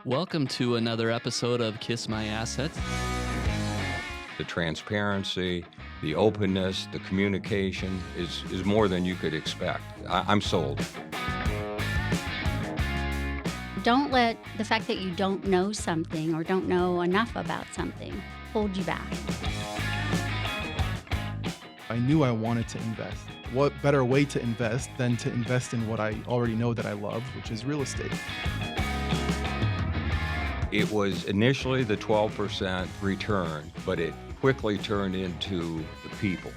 Welcome to another episode of Kiss My Assets. The transparency, the openness, the communication is more than you could expect. I'm sold. Don't let the fact that you don't know something or don't know enough about something hold you back. I knew I wanted to invest. What better way to invest than to invest in what I already know that I love, which is real estate. It was initially the 12% return, but it quickly turned into the people.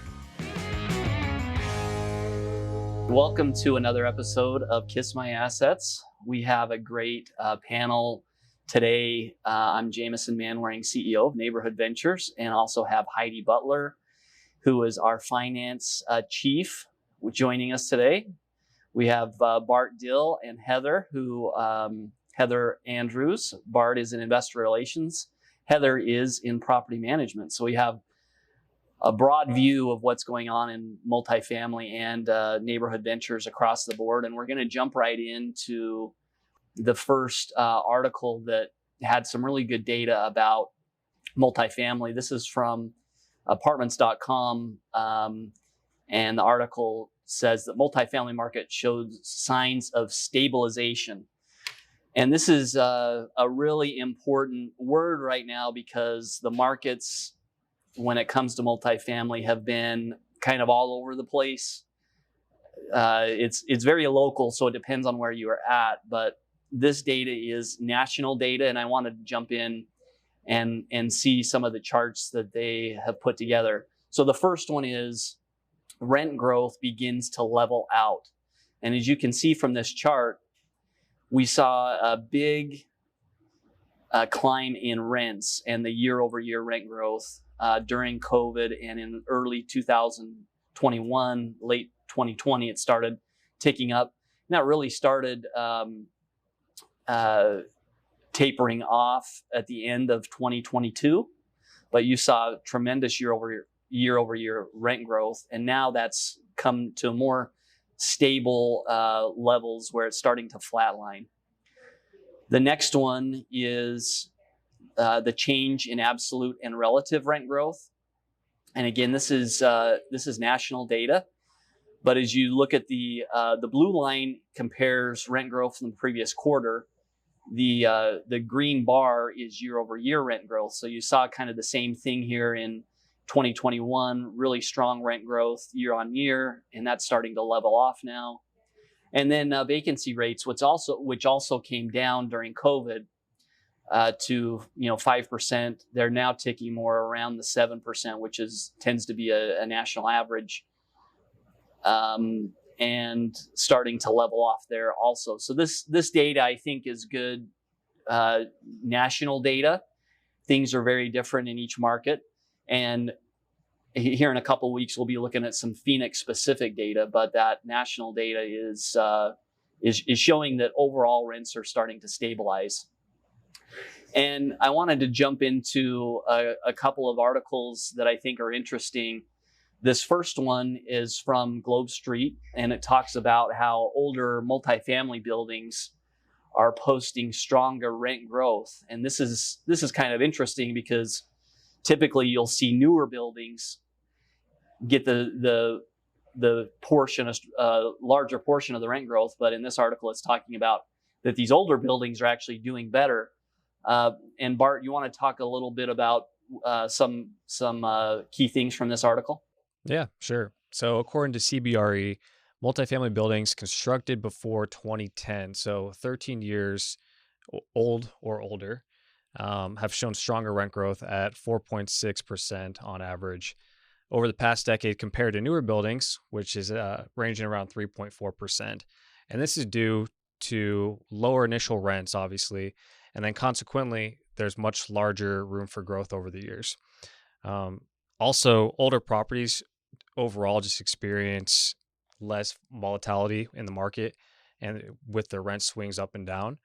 Welcome to another episode of Kiss My Assets. We have a great panel today. I'm Jamison Manwaring, CEO of Neighborhood Ventures, and also have Heidi Butler, who is our finance chief, joining us today. We have Bart Dill and Heather, Heather Andrews. Bart is in investor relations. Heather is in property management. So we have a broad view of what's going on in multifamily and neighborhood ventures across the board. And we're going to jump right into the first article that had some really good data about multifamily. This is from apartments.com. And the article says that multifamily market shows signs of stabilization. And this is a really important word right now because the markets, when it comes to multifamily, have been kind of all over the place. It's very local, so it depends on where you are at. But this data is national data, and I wanted to jump in and see some of the charts that they have put together. So the first one is rent growth begins to level out. And as you can see from this chart, we saw a big climb in rents and the year-over-year rent growth during COVID, and in early 2021, late 2020, it started ticking up. And that really started tapering off at the end of 2022, but you saw tremendous year-over-year rent growth, and now that's come to more stable levels where it's starting to flatline. The next one is the change in absolute and relative rent growth. And again, this is national data. But as you look at the blue line compares rent growth from the previous quarter. The green bar is year-over-year rent growth. So you saw kind of the same thing here in 2021, really strong rent growth year on year, and that's starting to level off now. And then vacancy rates, which also came down during COVID to 5%. They're now ticking more around the 7%, which tends to be a national average, and starting to level off there also. So this data I think is good national data. Things are very different in each market. And here in a couple of weeks, we'll be looking at some Phoenix-specific data, but that national data is showing that overall rents are starting to stabilize. And I wanted to jump into a couple of articles that I think are interesting. This first one is from Globe Street, and it talks about how older multifamily buildings are posting stronger rent growth. And this is kind of interesting because typically you'll see newer buildings get the portion, larger portion of the rent growth, but in this article it's talking about that these older buildings are actually doing better. And Bart, you want to talk a little bit about some key things from this article? Yeah, sure. So according to CBRE, multifamily buildings constructed before 2010, so 13 years old or older, have shown stronger rent growth at 4.6% on average over the past decade compared to newer buildings, which is ranging around 3.4%. And this is due to lower initial rents, obviously, and then consequently, there's much larger room for growth over the years. Also, older properties overall just experience less volatility in the market and with their rent swings up and down.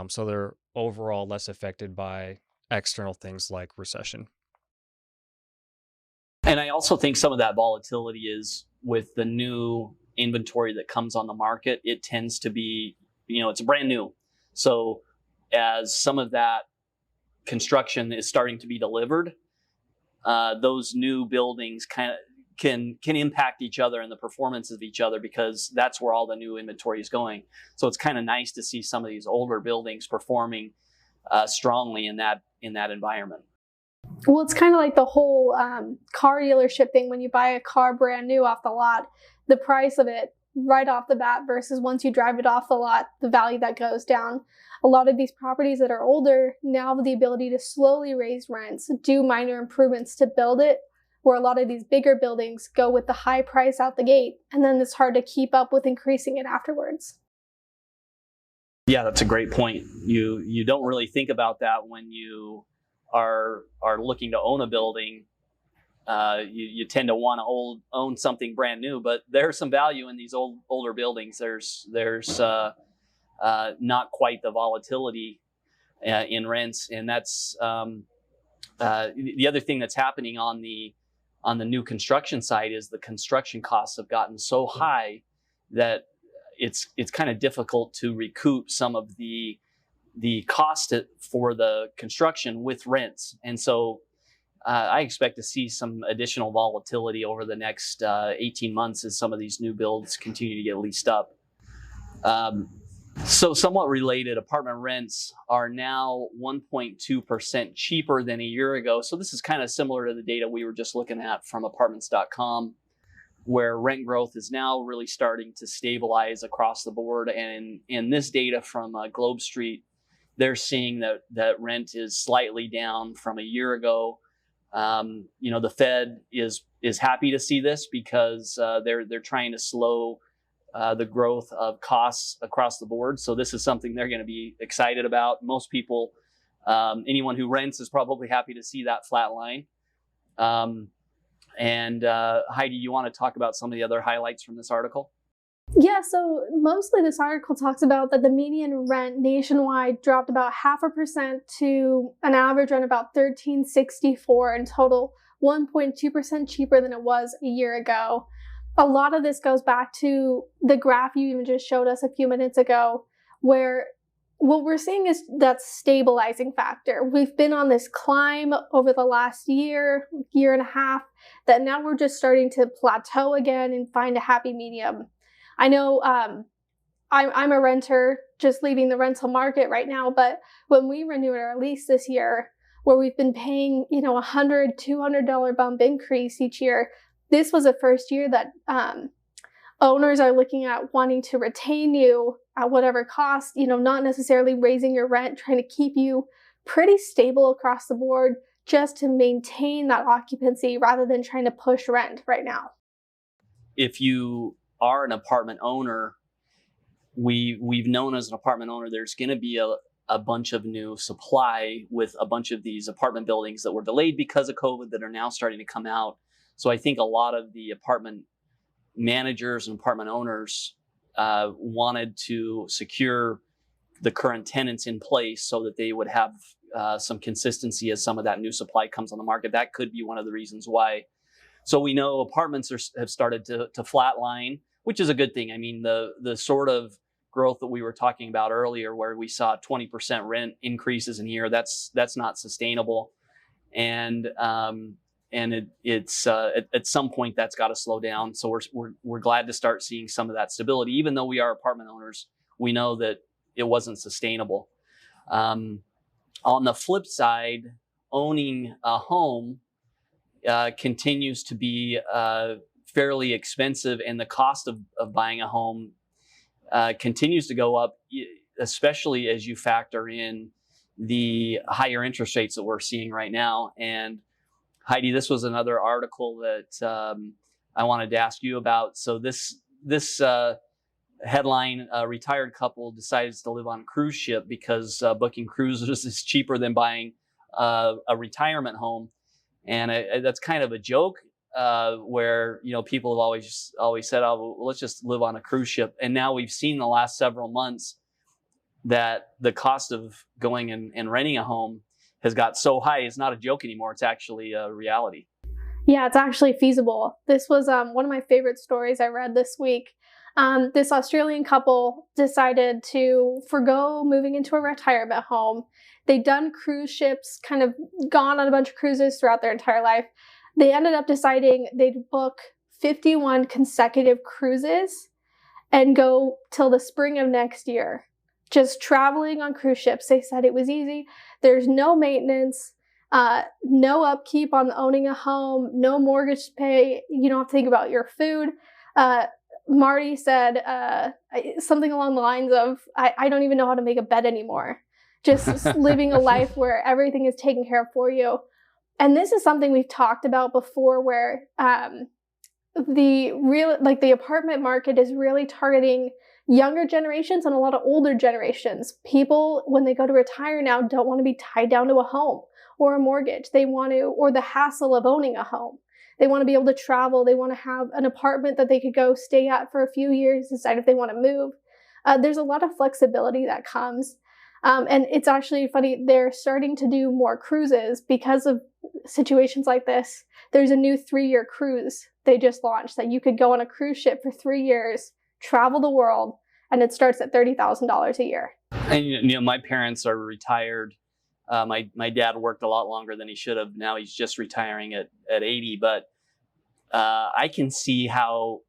So they're overall less affected by external things like recession. And I also think some of that volatility is with the new inventory that comes on the market. It tends to be, it's brand new. So as some of that construction is starting to be delivered, those new buildings kind of can impact each other and the performance of each other, because that's where all the new inventory is going. So it's kind of nice to see some of these older buildings performing strongly in that environment. Well, it's kind of like the whole car dealership thing. When you buy a car brand new off the lot, the price of it right off the bat versus once you drive it off the lot, the value that goes down. A lot of these properties that are older now have the ability to slowly raise rents, do minor improvements to build it, where a lot of these bigger buildings go with the high price out the gate, and then it's hard to keep up with increasing it afterwards. Yeah, that's a great point. You don't really think about that when you are looking to own a building. You tend to want to own something brand new, but there's some value in these older buildings. There's not quite the volatility in rents, and that's the other thing that's happening on the new construction side is the construction costs have gotten so high that it's kind of difficult to recoup some of the cost for the construction with rents. And so I expect to see some additional volatility over the next 18 months as some of these new builds continue to get leased up. So somewhat related, apartment rents are now 1.2% cheaper than a year ago. So this is kind of similar to the data we were just looking at from apartments.com, where rent growth is now really starting to stabilize across the board. And in this data from Globe Street, they're seeing that rent is slightly down from a year ago. The Fed is happy to see this because they're trying to slow the growth of costs across the board. So this is something they're going to be excited about. Most people, anyone who rents, is probably happy to see that flat line. And Heidi, you want to talk about some of the other highlights from this article? Yeah, so mostly this article talks about that the median rent nationwide dropped about 0.5% to an average rent about $13.64 in total, 1.2% cheaper than it was a year ago. A lot of this goes back to the graph you even just showed us a few minutes ago, where what we're seeing is that stabilizing factor. We've been on this climb over the last year and a half, that now we're just starting to plateau again and find a happy medium. I know I'm a renter just leaving the rental market right now, but when we renewed our lease this year, where we've been paying, $100, $200 bump increase each year, this was the first year that owners are looking at wanting to retain you at whatever cost, not necessarily raising your rent, trying to keep you pretty stable across the board just to maintain that occupancy rather than trying to push rent right now. If you are an apartment owner, we've known as an apartment owner, there's going to be a bunch of new supply with a bunch of these apartment buildings that were delayed because of COVID that are now starting to come out. So I think a lot of the apartment managers and apartment owners wanted to secure the current tenants in place so that they would have some consistency as some of that new supply comes on the market. That could be one of the reasons why. So we know apartments have started to flatline, which is a good thing. I mean, the sort of growth that we were talking about earlier, where we saw 20% rent increases in a year, that's not sustainable. And it's at some point that's got to slow down. So we're glad to start seeing some of that stability. Even though we are apartment owners, we know that it wasn't sustainable. On the flip side, owning a home continues to be fairly expensive, and the cost of buying a home continues to go up, especially as you factor in the higher interest rates that we're seeing right now. And Heidi, this was another article that I wanted to ask you about. So this headline, a retired couple decides to live on a cruise ship because booking cruises is cheaper than buying a retirement home. And that's kind of a joke where, people have always said, oh, well, let's just live on a cruise ship. And now we've seen the last several months that the cost of going and renting a home has got so high, it's not a joke anymore. It's actually a reality. Yeah, it's actually feasible. This was one of my favorite stories I read this week. This Australian couple decided to forgo moving into a retirement home. They'd done cruise ships, kind of gone on a bunch of cruises throughout their entire life. They ended up deciding they'd book 51 consecutive cruises and go till the spring of next year, just traveling on cruise ships. They said it was easy. There's no maintenance, no upkeep on owning a home, no mortgage to pay. You don't have to think about your food. Marty said something along the lines of, I don't even know how to make a bed anymore. Just living a life where everything is taken care of for you. And this is something we've talked about before, where the apartment market is really targeting younger generations and a lot of older generations. People, when they go to retire now, don't want to be tied down to a home or a mortgage. They want to, or the hassle of owning a home. They want to be able to travel. They want to have an apartment that they could go stay at for a few years, decide if they want to move. There's a lot of flexibility that comes. And it's actually funny, they're starting to do more cruises because of situations like this. There's a new 3-year cruise they just launched that you could go on a cruise ship for 3 years, travel the world, and it starts at $30,000 a year. And my parents are retired. My dad worked a lot longer than he should have. Now he's just retiring at 80. But I can see how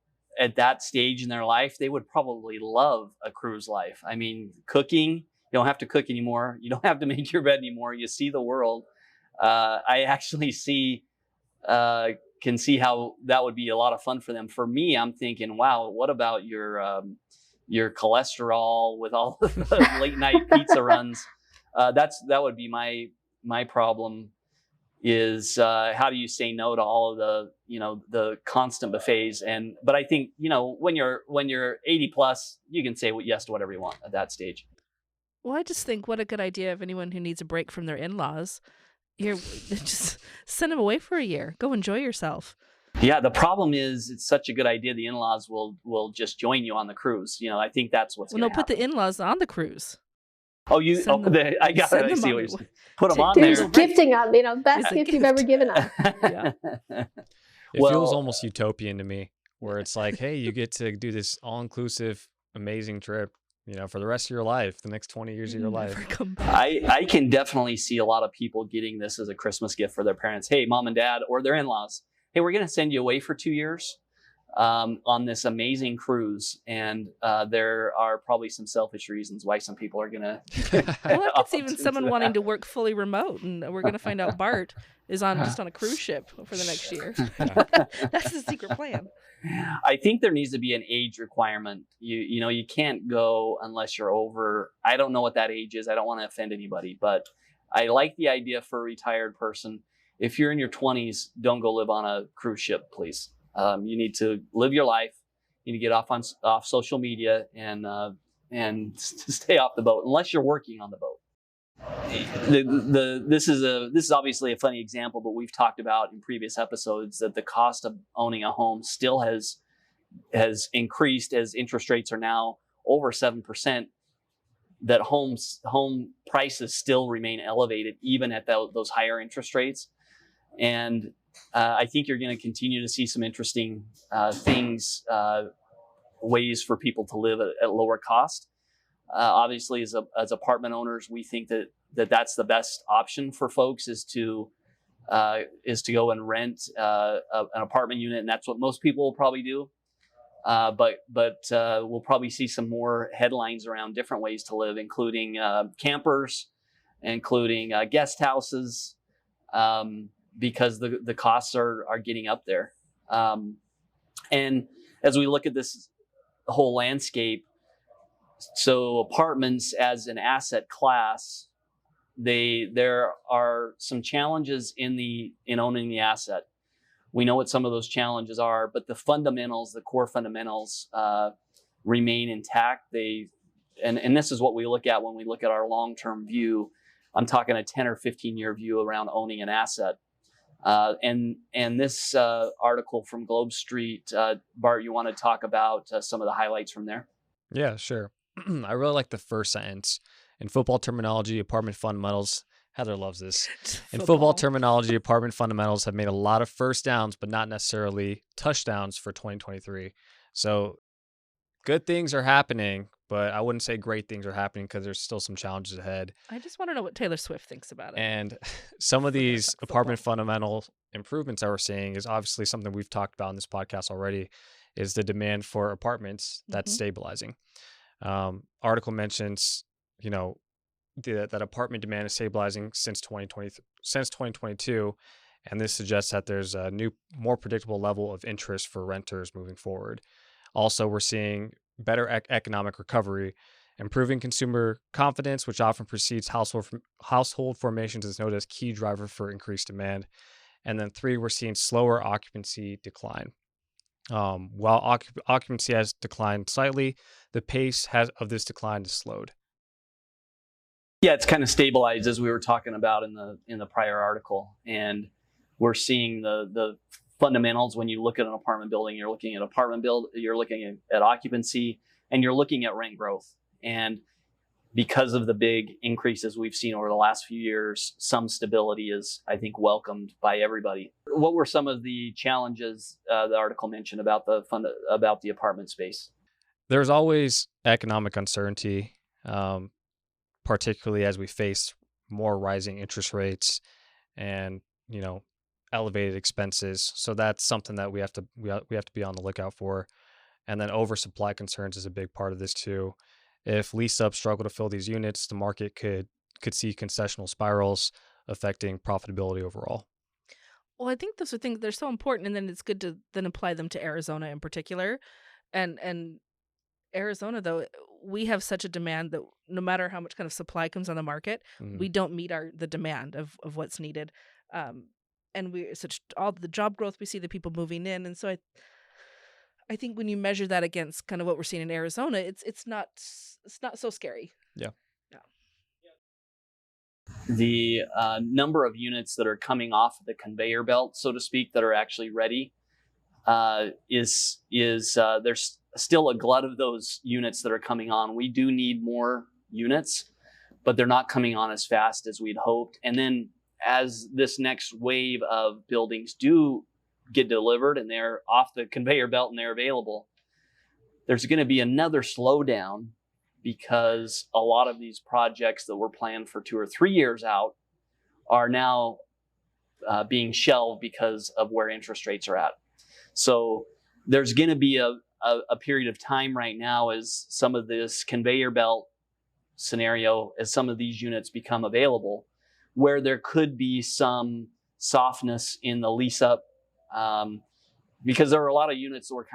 at that stage in their life, they would probably love a cruise life. I mean, cooking, you don't have to cook anymore. You don't have to make your bed anymore. You see the world. I actually can see how that would be a lot of fun for them. For me, I'm thinking, wow, what about your cholesterol with all the late night pizza runs? That would be my problem. Is how do you say no to all of the constant buffets? But I think when you're 80 plus, you can say yes to whatever you want at that stage. Well, I just think what a good idea of anyone who needs a break from their in-laws. Here, just send them away for a year. Go enjoy yourself. Yeah, the problem is it's such a good idea. The in-laws will just join you on the cruise. I think that's what's going to happen. Put the in-laws on the cruise. Oh, I got it. I see what you're saying. Put them on There's there. gifting them, best gift you've ever given them. Yeah. It feels almost utopian to me, where it's like, hey, you get to do this all-inclusive, amazing trip, for the rest of your life, the next 20 years of your life. I can definitely see a lot of people getting this as a Christmas gift for their parents. Hey, mom and dad, or their in-laws. Hey, we're going to send you away for 2 years on this amazing cruise. And there are probably some selfish reasons why some people are going to. Well, it's even someone wanting to work fully remote. And we're going to find out Bart is just on a cruise ship for the next year. That's the secret plan. I think there needs to be an age requirement. You can't go unless you're over. I don't know what that age is. I don't want to offend anybody, but I like the idea for a retired person. If you're in your 20s, don't go live on a cruise ship, please. You need to live your life. You need to get off social media and stay off the boat, unless you're working on the boat. This is obviously a funny example, but we've talked about in previous episodes that the cost of owning a home still has increased as interest rates are now over 7%. That home prices still remain elevated even at those higher interest rates, and I think you're going to continue to see some interesting ways for people to live at lower cost. Obviously, as apartment owners, we think that's the best option for folks is to go and rent an apartment unit, and that's what most people will probably do. But we'll probably see some more headlines around different ways to live, including campers, including guest houses, because the costs are getting up there. And as we look at this whole landscape, so apartments as an asset class, there are some challenges in owning the asset. We know what some of those challenges are, but the core fundamentals, remain intact. And this is what we look at when we look at our long-term view. I'm talking a 10 or 15-year view around owning an asset. And this article from Globe Street, Bart, you want to talk about some of the highlights from there? Yeah, sure. I really like the first sentence. In football terminology, apartment fundamentals, Heather loves this. In football terminology, apartment fundamentals have made a lot of first downs, but not necessarily touchdowns for 2023. So good things are happening, but I wouldn't say great things are happening because there's still some challenges ahead. I just want to know what Taylor Swift thinks about it. And some of Forget these about apartment football. fundamental improvements that we're seeing is obviously something we've talked about in this podcast already, is the demand for apartments that's Mhm. stabilizing. Article mentions, you know, that apartment demand is stabilizing since 2022, and this suggests that there's a new, more predictable level of interest for renters moving forward. Also, we're seeing better economic recovery, improving consumer confidence, which often precedes household formations, is noted as key driver for increased demand. And then three, we're seeing slower occupancy decline. While occupancy has declined slightly, the pace of this decline has slowed. Yeah, it's kind of stabilized, as we were talking about in the prior article, and we're seeing the fundamentals. When you look at an apartment building, you're looking at you're looking at occupancy, and you're looking at rent growth. And because of the big increases we've seen over the last few years, some stability is, I think, welcomed by everybody. What were some of the challenges the article mentioned about about the apartment space? There's always economic uncertainty, particularly as we face more rising interest rates and, elevated expenses. So that's something that we have to be on the lookout for. And then oversupply concerns is a big part of this too. If lease ups struggle to fill these units, the market could see concessional spirals affecting profitability overall. Well, I think those are things, they're so important, and then it's good to then apply them to Arizona in particular. And Arizona, though, we have such a demand that no matter how much kind of supply comes on the market, Mhm. we don't meet the demand of what's needed. And we such all the job growth we see, the people moving in, and so I think when you measure that against kind of what we're seeing in Arizona, it's not so scary. Yeah. Yeah. The number of units that are coming off the conveyor belt, so to speak, that are actually ready is there's still a glut of those units that are coming on. We do need more units, but they're not coming on as fast as we'd hoped. And then as this next wave of buildings do get delivered and they're off the conveyor belt and they're available, there's going to be another slowdown because a lot of these projects that were planned for 2 or 3 years out are now being shelved because of where interest rates are at. So there's going to be a period of time right now as some of this conveyor belt scenario, as some of these units become available, where there could be some softness in the lease up, because there were a lot of units that were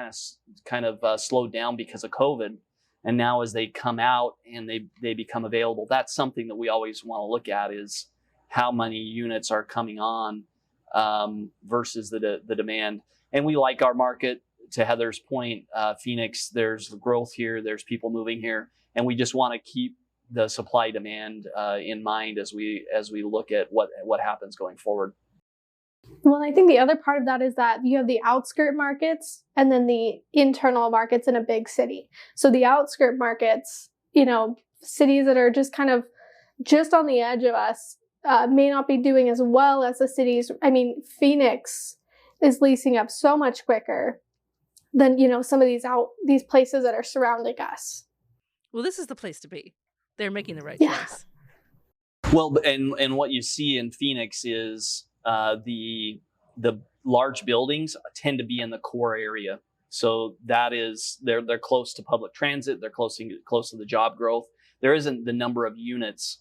kind of slowed down because of COVID. And now as they come out and they become available, that's something that we always want to look at, is how many units are coming on versus the demand. And we like our market. To Heather's point, Phoenix, there's growth here, there's people moving here, and we just want to keep the supply demand in mind as we look at what happens going forward. Well, I think the other part of that is that you have the outskirt markets and then the internal markets in a big city. So the outskirt markets, cities that are just kind of just on the edge of us, may not be doing as well as the cities. I mean, Phoenix is leasing up so much quicker than, some of these places that are surrounding us. Well, this is the place to be. They're making the right Yeah. choice. Well, and what you see in Phoenix is the large buildings tend to be in the core area. So that is they're close to public transit. They're close to the job growth. There isn't the number of units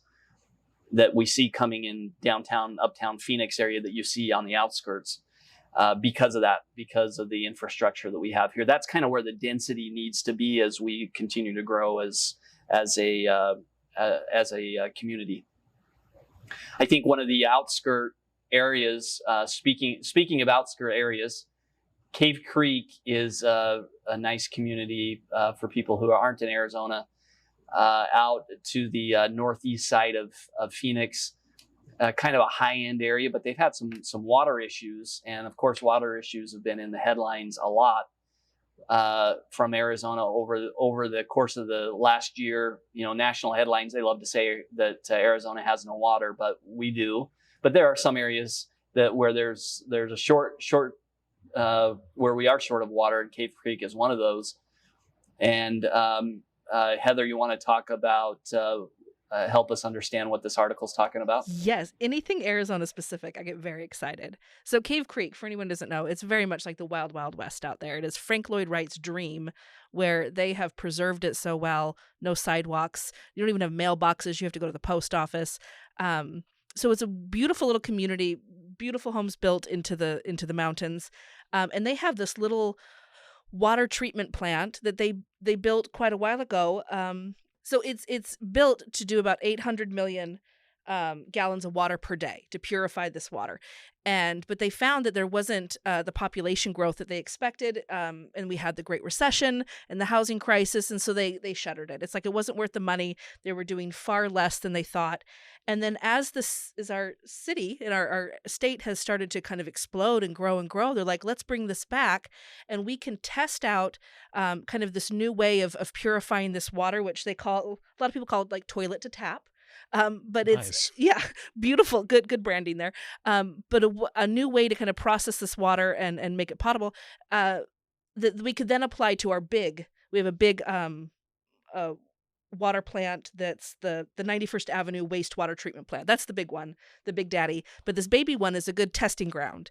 that we see coming in downtown, uptown Phoenix area that you see on the outskirts because of that, because of the infrastructure that we have here. That's kind of where the density needs to be as we continue to grow as a community. I think one of the outskirt areas, speaking of outskirt areas, Cave Creek is a nice community for people who aren't in Arizona, out to the northeast side of Phoenix, kind of a high-end area, but they've had some water issues, and of course water issues have been in the headlines a lot from Arizona over the course of the last year. National headlines, they love to say that Arizona has no water, but we do. But there are some areas where there's a short where we are short of water, and Cave Creek is one of those. And Heather, you want to talk about, help us understand what this article is talking about? Yes, anything Arizona specific, I get very excited. So Cave Creek, for anyone who doesn't know, it's very much like the wild, wild west out there. It is Frank Lloyd Wright's dream, where they have preserved it so well. No sidewalks. You don't even have mailboxes. You have to go to the post office. So it's a beautiful little community, beautiful homes built into the mountains, and they have this little water treatment plant that they built quite a while ago. So it's built to do about 800 million gallons of water per day to purify this water, but they found that there wasn't the population growth that they expected, and we had the Great Recession and the housing crisis, and so they shuttered it. It's like it wasn't worth the money. They were doing far less than they thought, and then as our city and our state has started to kind of explode and grow, they're like, let's bring this back, and we can test out kind of this new way of purifying this water, which a lot of people call it like toilet to tap. But it's Nice. beautiful, good branding there. But a new way to kind of process this water and make it potable, that we could then apply to we have a big water plant that's the 91st Avenue wastewater treatment plant. That's the big one, the big daddy. But this baby one is a good testing ground.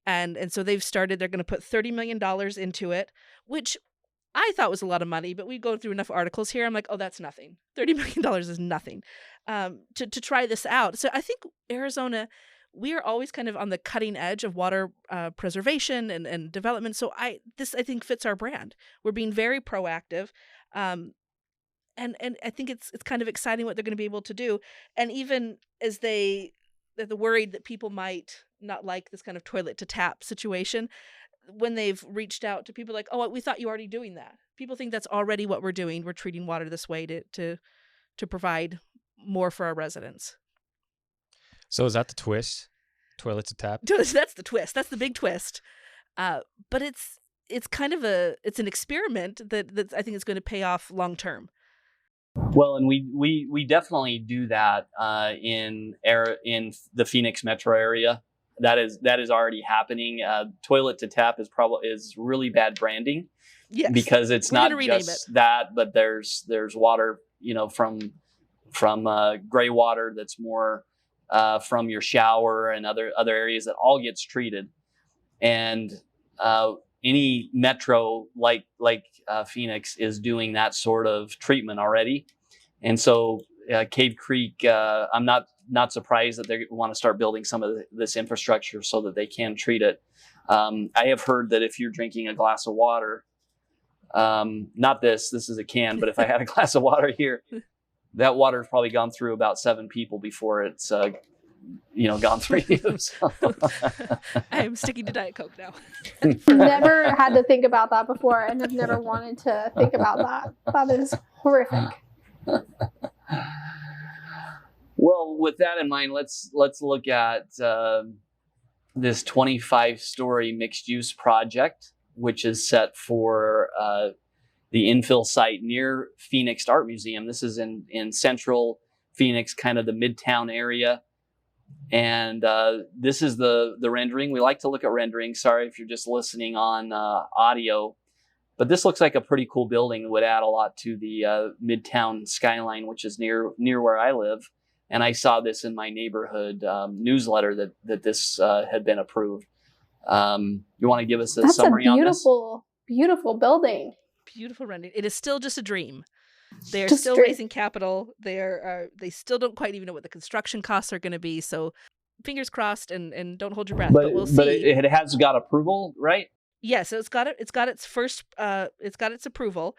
And so they're going to put $30 million into it, which I thought was a lot of money, but we go through enough articles here. I'm like, oh, that's nothing. $30 million is nothing to try this out. So I think Arizona, we are always kind of on the cutting edge of water preservation and development. So this I think fits our brand. We're being very proactive. And I think it's kind of exciting what they're going to be able to do. And even as they're worried that people might not like this kind of toilet to tap situation, when they've reached out to people like, oh, we thought you were already doing that. People think that's already what we're doing. We're treating water this way to provide more for our residents. So is that the twist? Toilet to tap? That's the twist. That's the big twist. But it's kind of it's an experiment that I think is going to pay off long term. Well, and we definitely do that in the Phoenix metro area. That is already happening. Toilet to tap is really bad branding. Yes, because it's not just that, but there's water, from gray water that's more from your shower and other areas that all gets treated. And any metro like Phoenix is doing that sort of treatment already. And so Cave Creek, I'm not surprised that they want to start building some of this infrastructure so that they can treat it. I have heard that if you're drinking a glass of water, not this is a can, but if I had a glass of water here, that water's probably gone through about 7 people before it's gone through you. So. I am sticking to Diet Coke now. Never had to think about that before, and have never wanted to think about that. That is horrific. Well, with that in mind, let's look at this 25-story mixed-use project, which is set for the infill site near Phoenix Art Museum. This is in central Phoenix, kind of the Midtown area. And this is the rendering. We like to look at rendering. Sorry if you're just listening on audio. But this looks like a pretty cool building. It would add a lot to the Midtown skyline, which is near where I live. And I saw this in my neighborhood newsletter that this had been approved. You want to give us a summary on this? That's a beautiful building. Beautiful rendering. It is still just a dream. They are Just still dream. raising capital. They still don't quite even know what the construction costs are going to be. So fingers crossed and don't hold your breath. But we'll see. But it has got approval, right? Yeah, so it's got its first it's got its approval.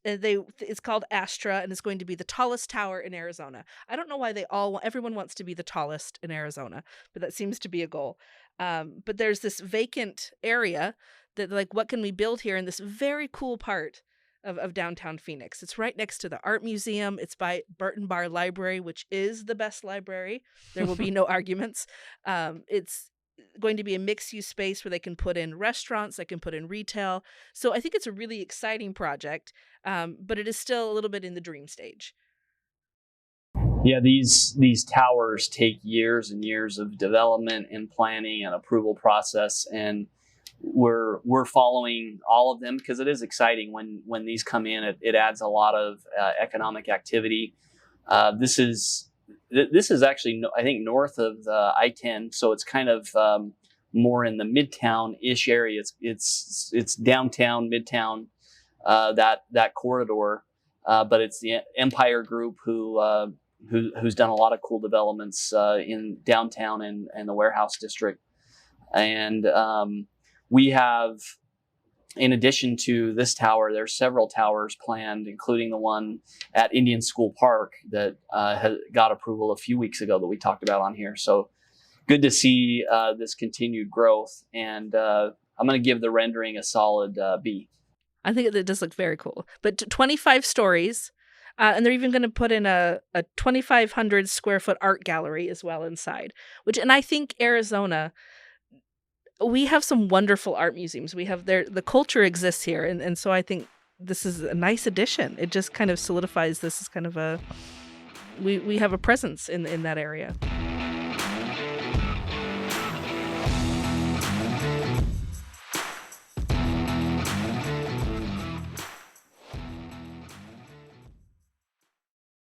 It's called Astra, and it's going to be the tallest tower in Arizona. I don't know why everyone wants to be the tallest in Arizona, but that seems to be a goal. But there's this vacant area that, like, what can we build here in this very cool part of downtown Phoenix? It's right next to the art museum. It's by Burton Barr Library, which is the best library. There will be no arguments. It's going to be a mixed-use space where they can put in restaurants, they can put in retail. So I think it's a really exciting project, but it is still a little bit in the dream stage. Yeah, these towers take years and years of development and planning and approval process. And we're following all of them because it is exciting when these come in. It adds a lot of economic activity. This is actually, I think, north of the I-10, so it's kind of more in the Midtown-ish area. It's downtown, Midtown, that corridor, but it's the Empire Group who's done a lot of cool developments in downtown and the warehouse district. And we have, in addition to this tower, there's several towers planned, including the one at Indian School Park that got approval a few weeks ago that we talked about on here. So good to see this continued growth. And I'm going to give the rendering a solid B. I think it does look very cool. But 25 stories, and they're even going to put in a 2,500 square foot art gallery as well inside. And I think Arizona, we have some wonderful art museums. We have the culture exists here, and so I think this is a nice addition. It just kind of solidifies this as kind of we have a presence in that area.